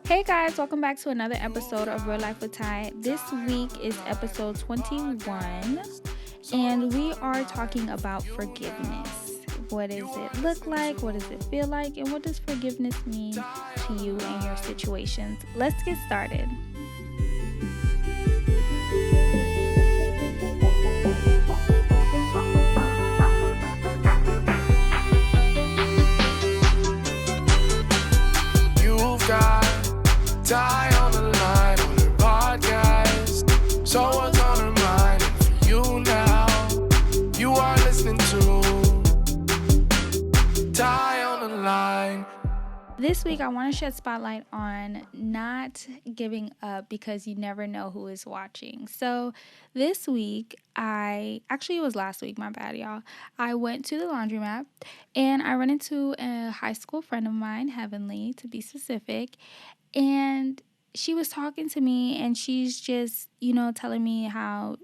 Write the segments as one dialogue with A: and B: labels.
A: Hey guys, welcome back to another episode of Real Life with Ty. This week is episode 21, and we are talking about forgiveness. What does it look like? What does it feel like? And what does forgiveness mean to you and your situations? Let's get started.
B: You've got Ty on the line on your podcast. So what's on her mind? And for you now, you are listening to Ty on the line.
A: This week, I want to shed spotlight on not giving up because you never know who is watching. So this week, it was last week, my bad, y'all. I went to the laundromat and I ran into a high school friend of mine, Heavenly, to be specific. And she was talking to me and she's just, telling me how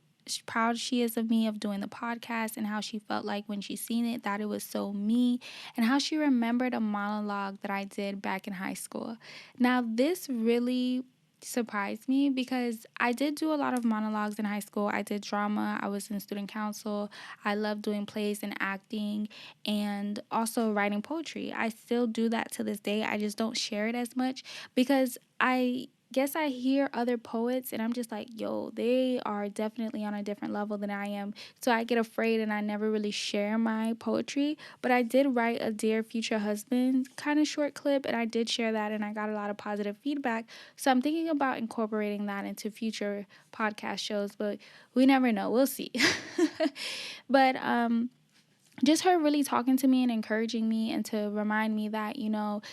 A: proud she is of me of doing the podcast and how she felt like when she seen it that it was so me and how she remembered a monologue that I did back in high school. Now this really surprised me because I did do a lot of monologues in high school. I did drama, I was in student council, I love doing plays and acting and also writing poetry. I still do that to this day. I just don't share it as much because I guess I hear other poets and I'm just like, yo, they are definitely on a different level than I am. So I get afraid and I never really share my poetry. But I did write a Dear Future Husband kind of short clip and I did share that and I got a lot of positive feedback. So I'm thinking about incorporating that into future podcast shows, but we never know. We'll see. but just her really talking to me and encouraging me and to remind me that,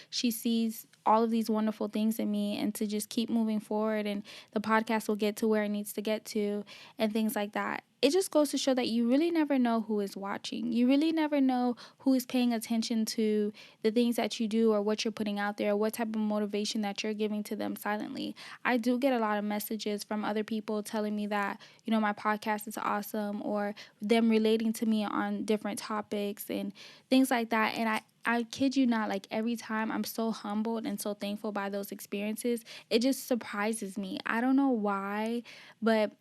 A: she sees all of these wonderful things in me and to just keep moving forward and the podcast will get to where it needs to get to and things like that. It just goes to show that you really never know who is watching. You really never know who is paying attention to the things that you do or what you're putting out there, what type of motivation that you're giving to them silently. I do get a lot of messages from other people telling me that, my podcast is awesome or them relating to me on different topics and things like that. And I kid you not, like every time I'm so humbled and so thankful by those experiences. It just surprises me. I don't know why, but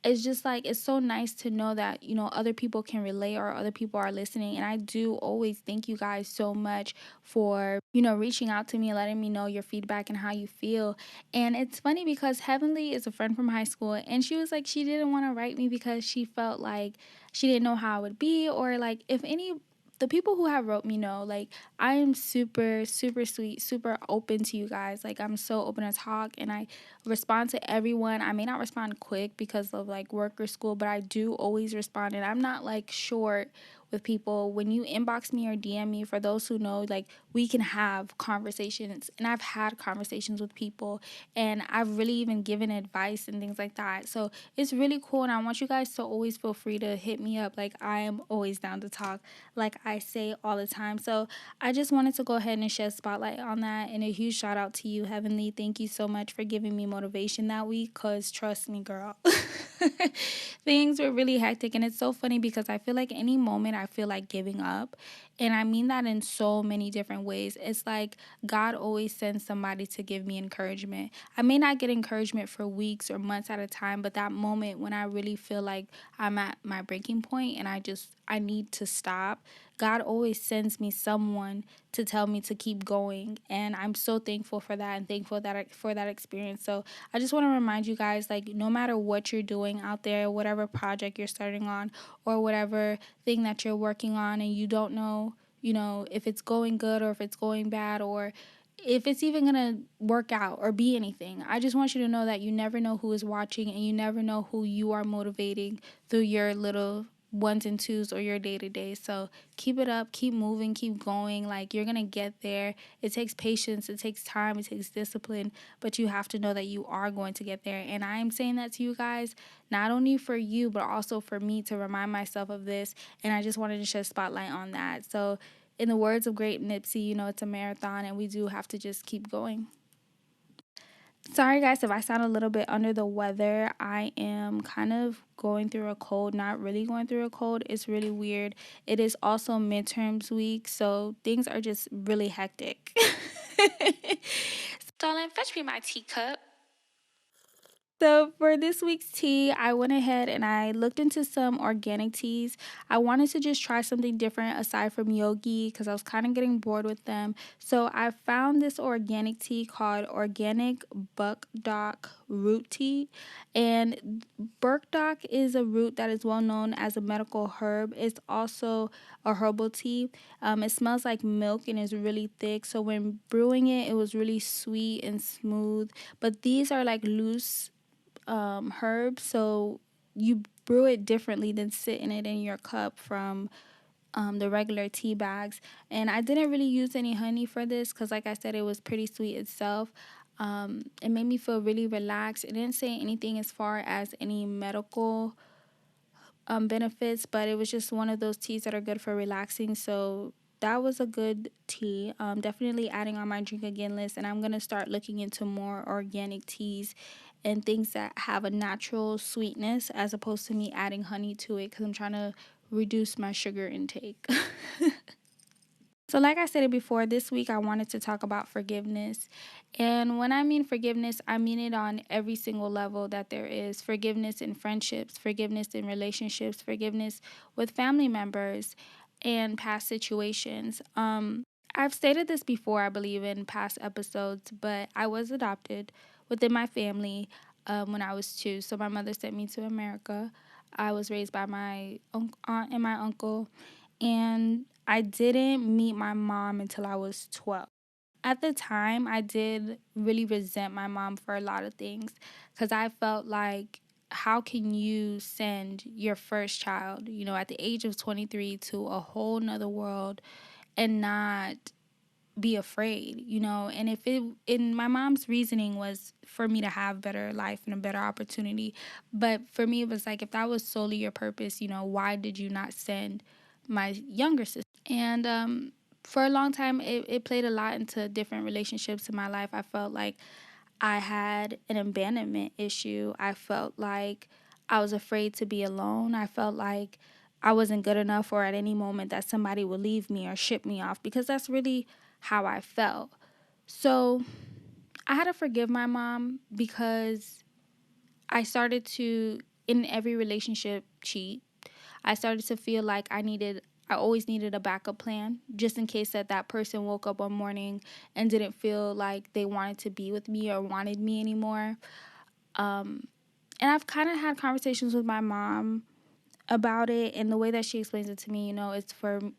A: it's just like it's so nice to know that other people can relate or other people are listening. And I do always thank you guys so much for reaching out to me, letting me know your feedback and how you feel. And it's funny because Heavenly is a friend from high school and she was like she didn't want to write me because she felt like she didn't know how it would be or like if any the people who have wrote me know, like, I am super, super sweet, super open to you guys. Like, I'm so open to talk, and I respond to everyone. I may not respond quick because of, like, work or school, but I do always respond, and I'm not, like, short with people. When you inbox me or DM me, for those who know, like, we can have conversations, and I've had conversations with people, and I've really even given advice and things like that. So it's really cool, and I want you guys to always feel free to hit me up. Like, I am always down to talk, like I say all the time. So I just wanted to go ahead and shed spotlight on that, and a huge shout out to you, Heavenly. Thank you so much for giving me motivation that week, because trust me, girl, things were really hectic. And it's so funny because I feel like any moment I feel like giving up, and I mean that in so many different ways. It's like God always sends somebody to give me encouragement. I may not get encouragement for weeks or months at a time, but that moment when I really feel like I'm at my breaking point and I need to stop, God always sends me someone to tell me to keep going. And I'm so thankful for that and thankful for that experience. So I just want to remind you guys, like, no matter what you're doing out there, whatever project you're starting on or whatever thing that you're working on and you don't know, if it's going good or if it's going bad or if it's even going to work out or be anything. I just want you to know that you never know who is watching and you never know who you are motivating through your little ones and twos or your day to day. So keep it up, keep moving, keep going. Like, you're going to get there. It takes patience, it takes time, it takes discipline, but you have to know that you are going to get there. And I am saying that to you guys, not only for you, but also for me to remind myself of this. And I just wanted to shed spotlight on that. So in the words of great Nipsey, it's a marathon and we do have to just keep going. Sorry guys if I sound a little bit under the weather. I am kind of going through a cold, not really going through a cold. It's really weird. It is also midterms week, so things are just really hectic. Darling, me my teacup. So for this week's tea, I went ahead and I looked into some organic teas. I wanted to just try something different aside from yogi because I was kind of getting bored with them. So I found this organic tea called Organic Burdock Root Tea. And burdock is a root that is well known as a medical herb. It's also a herbal tea. It smells like milk and is really thick. So when brewing it, it was really sweet and smooth. But these are like loose herbs, so you brew it differently than sitting it in your cup from the regular tea bags. And I didn't really use any honey for this because, like I said, it was pretty sweet itself. It made me feel really relaxed. It didn't say anything as far as any medical benefits, but it was just one of those teas that are good for relaxing. So that was a good tea. Definitely adding on my drink again list, and I'm gonna start looking into more organic teas and things that have a natural sweetness as opposed to me adding honey to it because I'm trying to reduce my sugar intake. So, like I said it before, this week I wanted to talk about forgiveness. And when I mean forgiveness, I mean it on every single level that there is forgiveness in friendships, forgiveness in relationships, forgiveness with family members, and past situations. I've stated this before, I believe, in past episodes, but I was adopted within my family when I was 2. So, my mother sent me to America. I was raised by my aunt and my uncle, and I didn't meet my mom until I was 12. At the time, I did really resent my mom for a lot of things because I felt like, how can you send your first child, at the age of 23 to a whole nother world and not be afraid, And if it, and my mom's reasoning was for me to have better life and a better opportunity. But for me, it was like, if that was solely your purpose, why did you not send my younger sister? And for a long time, it played a lot into different relationships in my life. I felt like I had an abandonment issue. I felt like I was afraid to be alone. I felt like I wasn't good enough, or at any moment that somebody would leave me or ship me off, because that's really how I felt. So I had to forgive my mom because I started to, in every relationship, cheat. I started to feel like I always needed a backup plan just in case that person woke up one morning and didn't feel like they wanted to be with me or wanted me anymore. And I've kind of had conversations with my mom about it, and the way that she explains it to me,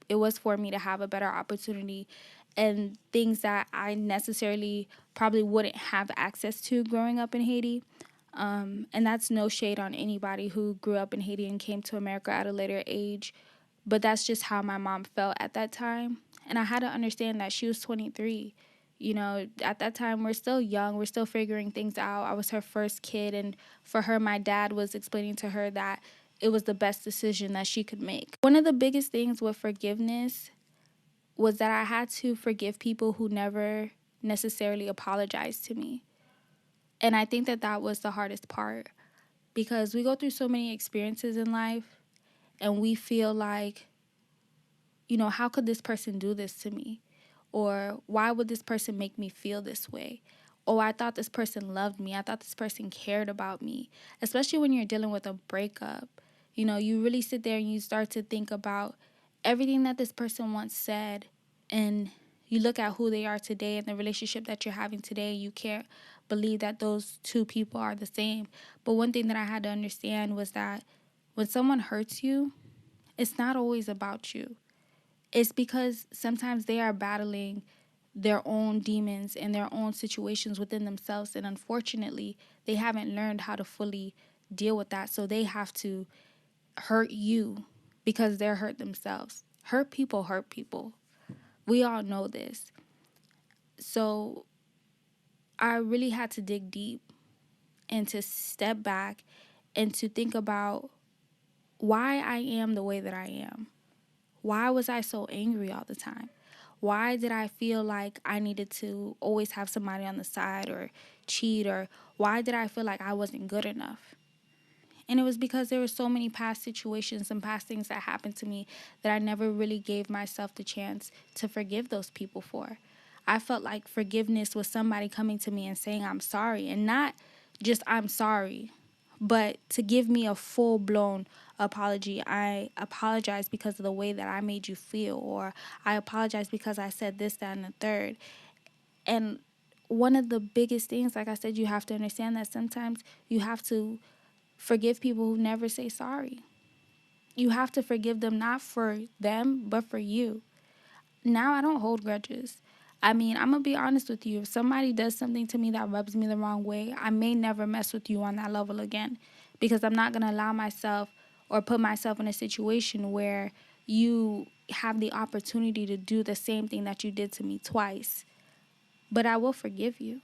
A: it was for me to have a better opportunity and things that I necessarily probably wouldn't have access to growing up in Haiti. And that's no shade on anybody who grew up in Haiti and came to America at a later age, but that's just how my mom felt at that time. And I had to understand that she was 23. At that time, we're still young, we're still figuring things out. I was her first kid, and for her, my dad was explaining to her that it was the best decision that she could make. One of the biggest things with forgiveness was that I had to forgive people who never necessarily apologized to me. And I think that was the hardest part, because we go through so many experiences in life and we feel like, how could this person do this to me? Or why would this person make me feel this way? Oh, I thought this person loved me. I thought this person cared about me. Especially when you're dealing with a breakup. You really sit there and you start to think about everything that this person once said, and you look at who they are today and the relationship that you're having today, and you can't believe that those two people are the same. But one thing that I had to understand was that when someone hurts you, it's not always about you. It's because sometimes they are battling their own demons and their own situations within themselves. And unfortunately, they haven't learned how to fully deal with that. So they have to hurt you because they're hurt themselves. Hurt people hurt people. We all know this. So I really had to dig deep and to step back and to think about why I am the way that I am. Why was I so angry all the time? Why did I feel like I needed to always have somebody on the side or cheat? Or why did I feel like I wasn't good enough? And it was because there were so many past situations and past things that happened to me that I never really gave myself the chance to forgive those people for. I felt like forgiveness was somebody coming to me and saying I'm sorry, and not just I'm sorry, but to give me a full blown apology. I apologize because of the way that I made you feel, or I apologize because I said this, that, and the third. And one of the biggest things, like I said, you have to understand that sometimes you have to forgive people who never say sorry. You have to forgive them, not for them, but for you. Now I don't hold grudges. I mean, I'm going to be honest with you. If somebody does something to me that rubs me the wrong way, I may never mess with you on that level again, because I'm not going to allow myself or put myself in a situation where you have the opportunity to do the same thing that you did to me twice. But I will forgive you,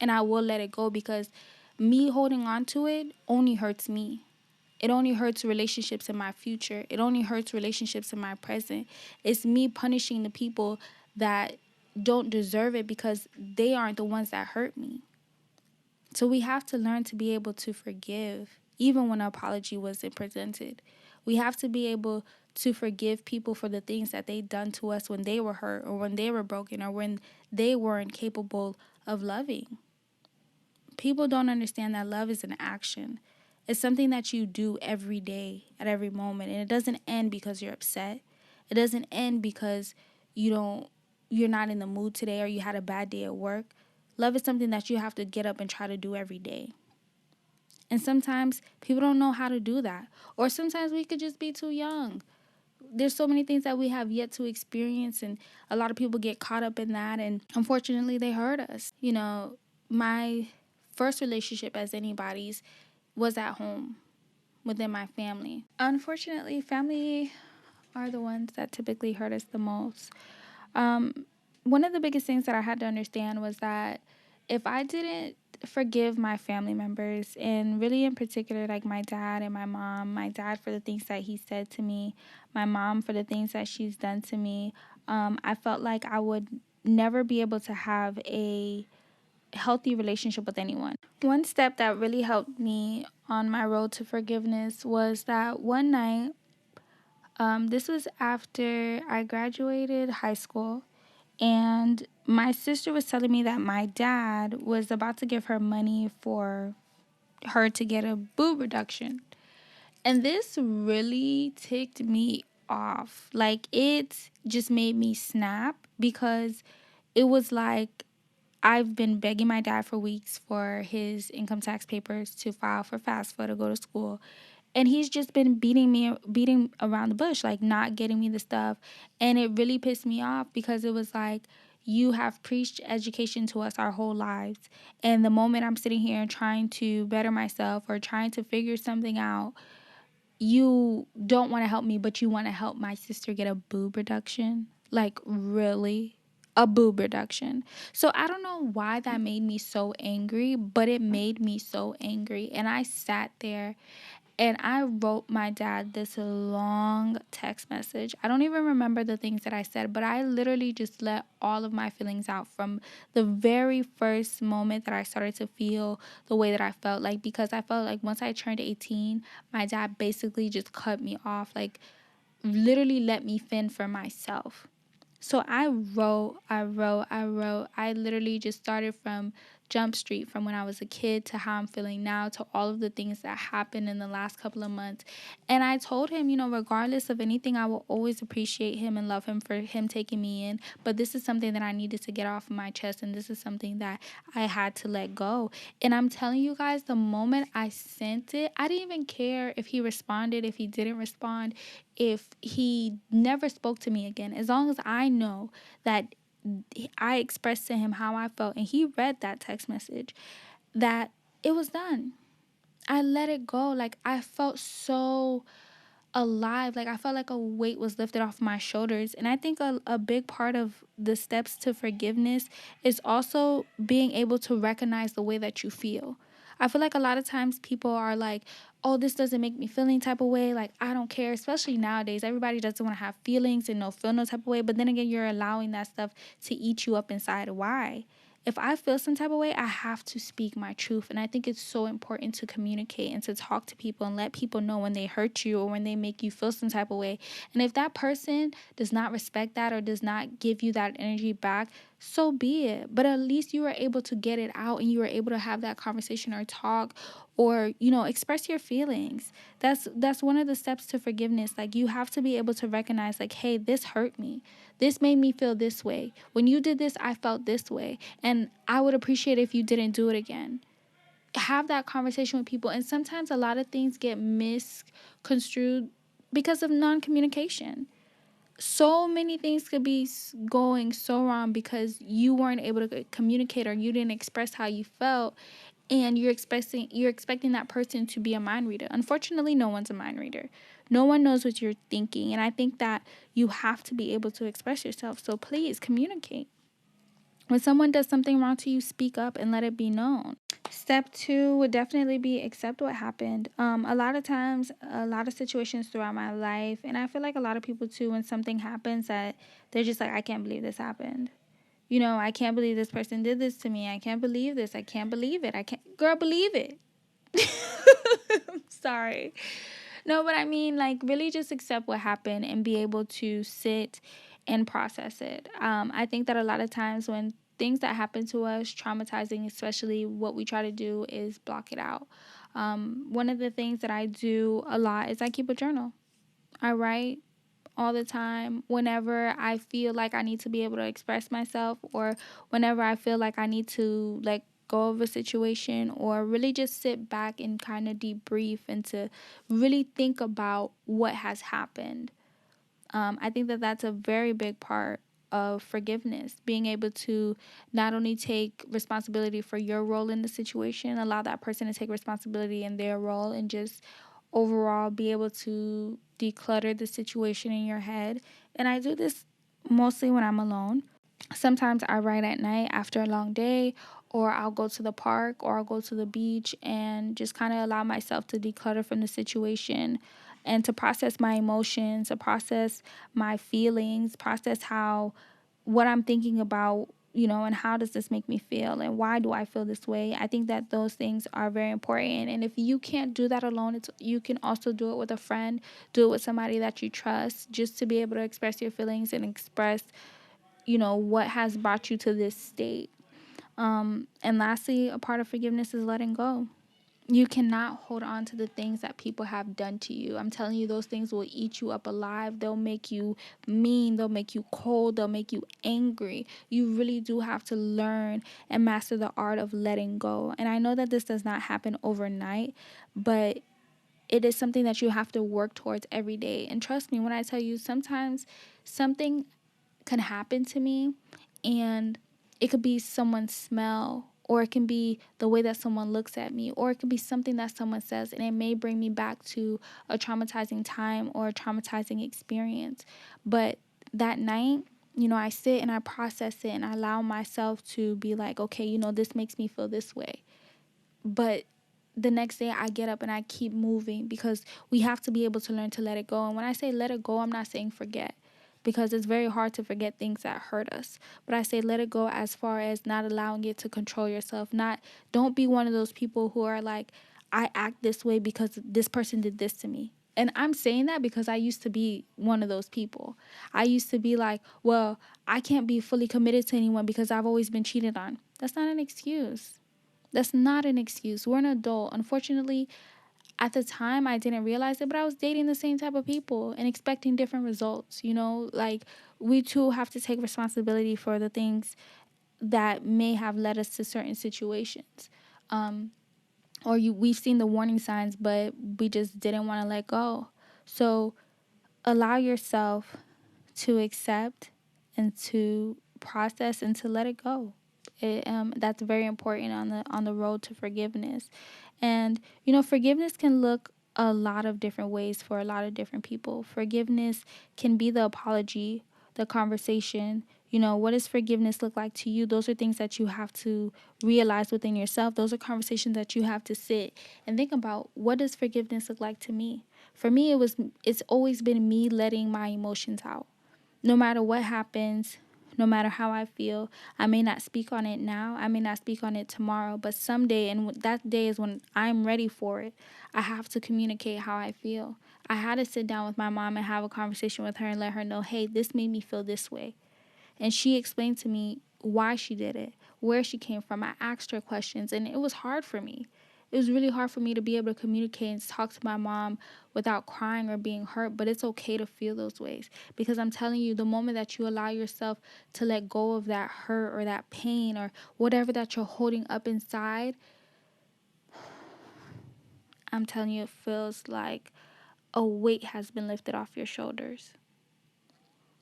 A: and I will let it go, because me holding on to it only hurts me. It only hurts relationships in my future. It only hurts relationships in my present. It's me punishing the people that don't deserve it because they aren't the ones that hurt me. So we have to learn to be able to forgive, even when an apology wasn't presented. We have to be able to forgive people for the things that they done to us when they were hurt, or when they were broken, or when they weren't capable of loving. People don't understand that love is an action. It's something that you do every day, at every moment. And it doesn't end because you're upset. It doesn't end because you're not in the mood today, or you had a bad day at work. Love is something that you have to get up and try to do every day. And sometimes people don't know how to do that. Or sometimes we could just be too young. There's so many things that we have yet to experience, and a lot of people get caught up in that, and unfortunately they hurt us. My first relationship as anybody's was at home within my family. Unfortunately, family are the ones that typically hurt us the most. One of the biggest things that I had to understand was that if I didn't forgive my family members, and really in particular, like my dad and my dad for the things that he said to me, my mom for the things that she's done to me, I felt like I would never be able to have a healthy relationship with anyone. One step that really helped me on my road to forgiveness was that one night, this was after I graduated high school, and my sister was telling me that my dad was about to give her money for her to get a boob reduction. And this really ticked me off. Like, it just made me snap, because it was like I've been begging my dad for weeks for his income tax papers to file for FAFSA to go to school. And he's just been beating around the bush, like not getting me the stuff. And it really pissed me off, because it was like, you have preached education to us our whole lives. And the moment I'm sitting here trying to better myself or trying to figure something out, you don't want to help me, but you want to help my sister get a boob reduction? Like, really? A boob reduction? So I don't know why that made me so angry, but it made me so angry. And I sat there and I wrote my dad this long text message. I don't even remember the things that I said, but I literally just let all of my feelings out from the very first moment that I started to feel the way that I felt. Like, because I felt like once I turned 18, my dad basically just cut me off, like literally let me fend for myself. So I wrote. I literally just started from Jump Street, from when I was a kid to how I'm feeling now, to all of the things that happened in the last couple of months. And I told him, regardless of anything, I will always appreciate him and love him for him taking me in. But this is something that I needed to get off of my chest, and this is something that I had to let go. And I'm telling you guys, the moment I sent it, I didn't even care if he responded, if he didn't respond, if he never spoke to me again. As long as I know that I expressed to him how I felt and he read that text message, that it was done. I let it go. Like, I felt so alive. Like, I felt like a weight was lifted off my shoulders. And I think a big part of the steps to forgiveness is also being able to recognize the way that you feel. I feel like a lot of times people are like, oh, this doesn't make me feel any type of way. Like, I don't care. Especially nowadays, everybody doesn't want to have feelings and feel no type of way. But then again, you're allowing that stuff to eat you up inside. Why? If I feel some type of way, I have to speak my truth. And I think it's so important to communicate and to talk to people and let people know when they hurt you or when they make you feel some type of way. And if that person does not respect that or does not give you that energy back, so be it. But at least you were able to get it out and you were able to have that conversation or talk or, express your feelings. That's one of the steps to forgiveness. Like, you have to be able to recognize, like, hey, this hurt me. This made me feel this way. When you did this, I felt this way. And I would appreciate if you didn't do it again. Have that conversation with people. And sometimes a lot of things get misconstrued because of non-communication. So many things could be going so wrong because you weren't able to communicate or you didn't express how you felt, and you're expecting that person to be a mind reader. Unfortunately, no one's a mind reader. No one knows what you're thinking, and I think that you have to be able to express yourself. So please communicate. When someone does something wrong to you, speak up and let it be known. Step two would definitely be accept what happened. A lot of times, a lot of situations throughout my life, and I feel like a lot of people too, when something happens, that they're just like, I can't believe this happened. I can't believe this person did this to me. I can't believe this. I can't believe it. I can't, girl, believe it. I'm sorry. No, but I mean, like, really just accept what happened and be able to sit and process it. I think that a lot of times when things that happen to us, traumatizing, especially, what we try to do is block it out. One of the things that I do a lot is I keep a journal. I write all the time whenever I feel like I need to be able to express myself, or whenever I feel like I need to let go of a situation, or really just sit back and kind of debrief and to really think about what has happened. I think that that's a very big part of forgiveness, being able to not only take responsibility for your role in the situation, allow that person to take responsibility in their role, and just overall be able to declutter the situation in your head. And I do this mostly when I'm alone. Sometimes I write at night after a long day, or I'll go to the park, or I'll go to the beach and just kind of allow myself to declutter from the situation and to process my emotions, to process my feelings, process how what I'm thinking about, and how does this make me feel and why do I feel this way? I think that those things are very important. And if you can't do that alone, you can also do it with a friend, do it with somebody that you trust, just to be able to express your feelings and express, what has brought you to this state. And lastly, a part of forgiveness is letting go. You cannot hold on to the things that people have done to you. I'm telling you, those things will eat you up alive. They'll make you mean. They'll make you cold. They'll make you angry. You really do have to learn and master the art of letting go. And I know that this does not happen overnight, but it is something that you have to work towards every day. And trust me when I tell you, sometimes something can happen to me, and it could be someone's smell, or it can be the way that someone looks at me, or it could be something that someone says, and it may bring me back to a traumatizing time or a traumatizing experience. But that night, I sit and I process it and I allow myself to be like, okay, this makes me feel this way. But the next day I get up and I keep moving, because we have to be able to learn to let it go. And when I say let it go, I'm not saying forget, because it's very hard to forget things that hurt us. But I say let it go as far as not allowing it to control yourself. Don't be one of those people who are like, I act this way because this person did this to me. And I'm saying that because I used to be one of those people. I used to be like, well, I can't be fully committed to anyone because I've always been cheated on. That's not an excuse. That's not an excuse. We're an adult. Unfortunately, at the time, I didn't realize it, but I was dating the same type of people and expecting different results. Like, we too have to take responsibility for the things that may have led us to certain situations. We've seen the warning signs, but we just didn't want to let go. So allow yourself to accept and to process and to let it go. That's very important on the road to forgiveness. And forgiveness can look a lot of different ways for a lot of different people. Forgiveness can be the apology, the conversation. What does forgiveness look like to you? Those are things that you have to realize within yourself. Those are conversations that you have to sit and think about. What does forgiveness look like to me? For me, it's always been me letting my emotions out. No matter what happens, no matter how I feel, I may not speak on it now, I may not speak on it tomorrow, but someday, and that day is when I'm ready for it, I have to communicate how I feel. I had to sit down with my mom and have a conversation with her and let her know, hey, this made me feel this way. And she explained to me why she did it, where she came from. I asked her questions, and it was hard for me. It was really hard for me to be able to communicate and talk to my mom without crying or being hurt, but it's okay to feel those ways, because I'm telling you, the moment that you allow yourself to let go of that hurt or that pain or whatever that you're holding up inside, I'm telling you, it feels like a weight has been lifted off your shoulders.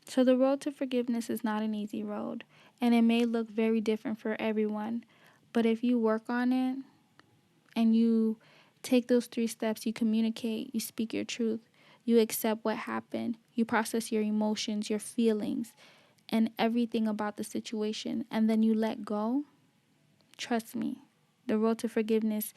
A: So the road to forgiveness is not an easy road, and it may look very different for everyone. But if you work on it and you take those 3 steps, you communicate, you speak your truth, you accept what happened, you process your emotions, your feelings, and everything about the situation, and then you let go, trust me, the road to forgiveness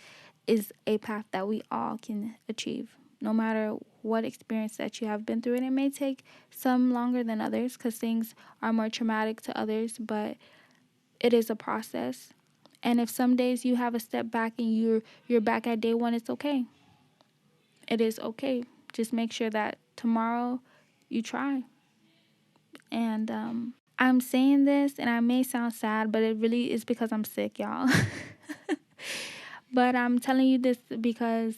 A: is a path that we all can achieve. No matter what experience that you have been through, and it may take some longer than others because things are more traumatic to others, but it is a process. And if some days you have a step back and you're back at day 1, it's okay. It is okay. Just make sure that tomorrow you try. And I'm saying this, and I may sound sad, but it really is because I'm sick, y'all. But I'm telling you this because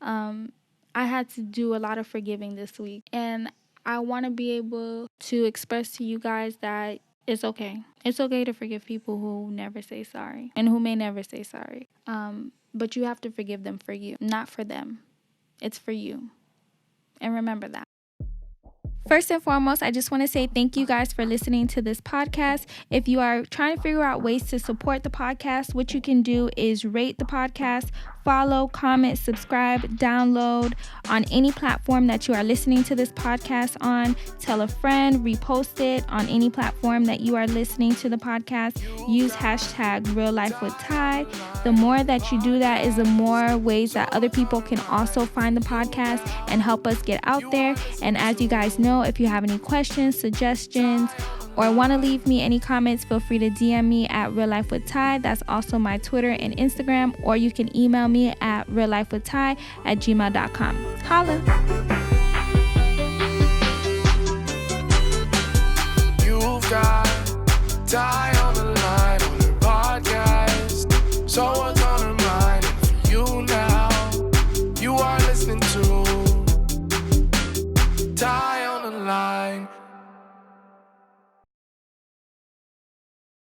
A: I had to do a lot of forgiving this week. And I want to be able to express to you guys that it's okay. It's okay to forgive people who never say sorry and who may never say sorry. But you have to forgive them for you, not for them. It's for you. And remember that. First and foremost, I just want to say thank you guys for listening to this podcast. If you are trying to figure out ways to support the podcast, what you can do is rate the podcast, follow, comment, subscribe, download on any platform that you are listening to this podcast on. Tell a friend, repost it on any platform that you are listening to the podcast. Use hashtag Real Life with Ty. The more that you do that is the more ways that other people can also find the podcast and help us get out there. And as you guys know, if you have any questions, suggestions, or want to leave me any comments, feel free to DM me at Real Life with Ty. That's also my Twitter and Instagram, or you can email me at reallifewithty@gmail.com. Holla!